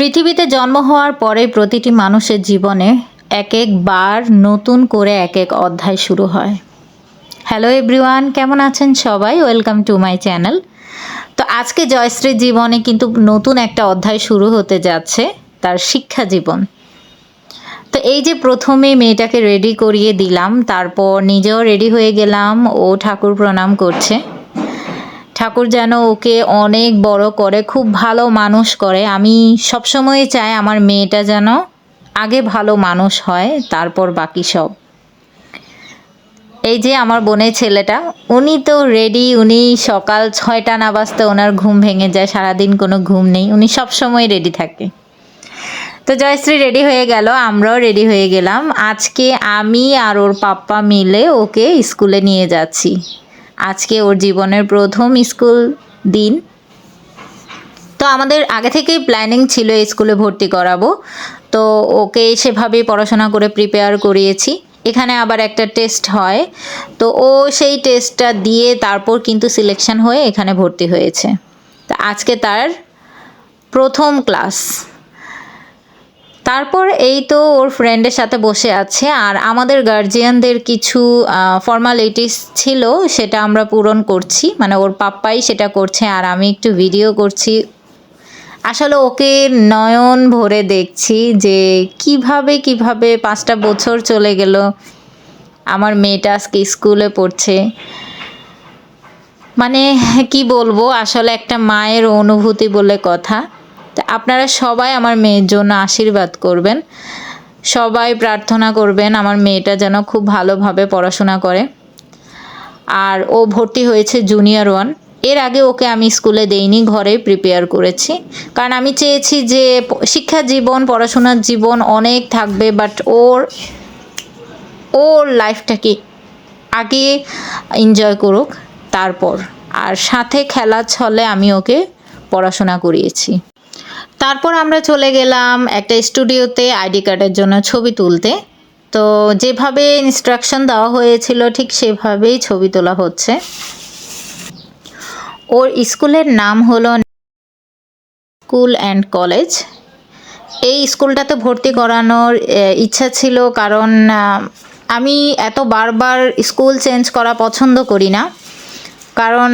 পৃথিবীতে জন্ম হওয়ার পরে প্রতিটি মানুষের জীবনে এক একবার নতুন করে এক এক অধ্যায় শুরু হয়। হ্যালো এভরিওয়ান, কেমন আছেন সবাই? Welcome to my channel. তো আজকে জয়শ্রীর জীবনে কিন্তু নতুন একটা অধ্যায় শুরু হতে যাচ্ছে, তার শিক্ষা জীবন। তো এই যে প্রথমে মেয়েটাকে রেডি করিয়ে দিলাম, তারপর নিজেও রেডি হয়ে গেলাম। ও ঠাকুর প্রণাম করছে। ঠাকুর যেন ওকে অনেক বড় করে, খুব ভালো মানুষ করে। আমি সবসময় চাই আমার মেয়েটা যেন আগে ভালো মানুষ হয়, তারপর বাকি সব। এই যে আমার বোনের ছেলেটা, উনি তো রেডি। উনি সকাল 6টা না বাজতে ওনার ঘুম ভেঙে যায়, সারাদিন কোনো ঘুম নেই, উনি সবসময় রেডি থাকে। তো জয়শ্রী রেডি হয়ে গেল, আমরাও রেডি হয়ে গেলাম। আজকে আমি আর ওর পাপ্পা মিলে ওকে স্কুলে নিয়ে যাচ্ছি। আজকে ওর জীবনের প্রথম স্কুল দিন। তো আমাদের আগে থেকেই প্ল্যানিং ছিল এই স্কুলে ভর্তি করাবো। তো ওকে সেভাবেই পড়াশোনা করে প্রিপেয়ার করিয়েছি। এখানে আবার একটা টেস্ট হয়, তো ও সেই টেস্টটা দিয়ে তারপর কিন্তু সিলেকশন হয়ে এখানে ভর্তি হয়েছে। তো আজকে তার প্রথম ক্লাস। তারপর এই তো ওর ফ্রেন্ডের সাথে বসে আছে, আর আমাদের গার্জিয়ানদের কিছু ফর্মালিটিস ছিল, সেটা আমরা পূরণ করছি। মানে ওর পাপ্পাই সেটা করছে আর আমি একটু ভিডিও করছি। আসলে ওকে নয়ন ভরে দেখছি যে কিভাবে 5টা বছর চলে গেল, আমার মেয়েটা আজকে স্কুলে পড়ছে। মানে কি বলবো, আসলে একটা মায়ের অনুভূতি বলে কথা। তা আপনারা সবাই আমার মেয়ের জন্য আশীর্বাদ করবেন, সবাই প্রার্থনা করবেন আমার মেয়েটা যেন খুব ভালোভাবে পড়াশোনা করে। আর ও ভর্তি হয়েছে জুনিয়র 1। এর আগে ওকে আমি স্কুলে দেইনি, ঘরেই প্রিপেয়ার করেছি। কারণ আমি চেয়েছি যে শিক্ষা জীবন, পড়াশোনার জীবন অনেক থাকবে, বাট ওর লাইফটাকে আগে এনজয় করুক তারপর। আর সাথে খেলার ছলে আমি ওকে পড়াশোনা করিয়েছি। তারপর আমরা চলে গেলাম একটা স্টুডিওতে আইডি কার্ডের জন্য ছবি তুলতে। তো যেভাবে ইনস্ট্রাকশন দেওয়া হয়েছিল ঠিক সেভাবেই ছবি তোলা হচ্ছে। ওর স্কুলের নাম হলো স্কুল অ্যান্ড কলেজ। এই স্কুলটাতে ভর্তি করানোর ইচ্ছা ছিল, কারণ আমি এত বারবার স্কুল চেঞ্জ করা পছন্দ করি না। কারণ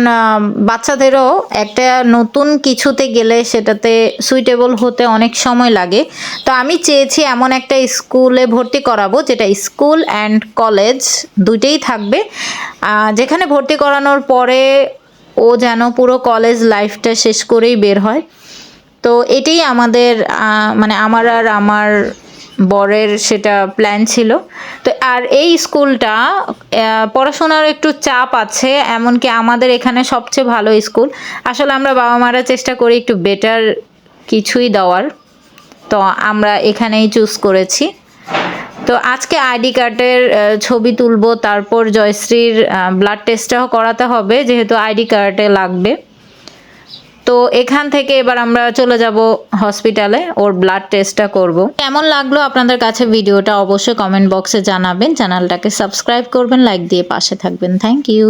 বাচ্চাদেরও একটা নতুন কিছুতে গেলে সেটাতে সুইটেবল হতে অনেক সময় লাগে। তো আমি চেয়েছি এমন একটা স্কুলে ভর্তি করাবো যেটা স্কুল অ্যান্ড কলেজ দুইটাই থাকবে, যেখানে ভর্তি করানোর পরে ও যেন পুরো কলেজ লাইফটা শেষ করেই বের হয়। তো এটাই আমাদের মানে আমার আর আমার বরের সেটা প্ল্যান ছিল। তো আর এই স্কুলটা পড়াশোনার একটু চাপ আছে, এমনকি আমাদের এখানে সবচেয়ে ভালো স্কুল। আসলে আমরা বাবা মারা চেষ্টা করি একটু বেটার কিছুই দেওয়ার, তো আমরা এখানেই চুজ করেছি। তো আজকে আইডি কার্ডের ছবি তুলবো, তারপর জয়শ্রীর ব্লাড টেস্টটাও করাতে হবে যেহেতু আইডি কার্ডে লাগবে। তো এখান থেকে এবার আমরা চলে যাব হসপিটালে, ওর ব্লাড টেস্টটা করব। কেমন লাগলো আপনাদের কাছে ভিডিওটা অবশ্যই কমেন্ট বক্সে জানাবেন। চ্যানেলটাকে সাবস্ক্রাইব করবেন, লাইক দিয়ে পাশে থাকবেন। Thank you.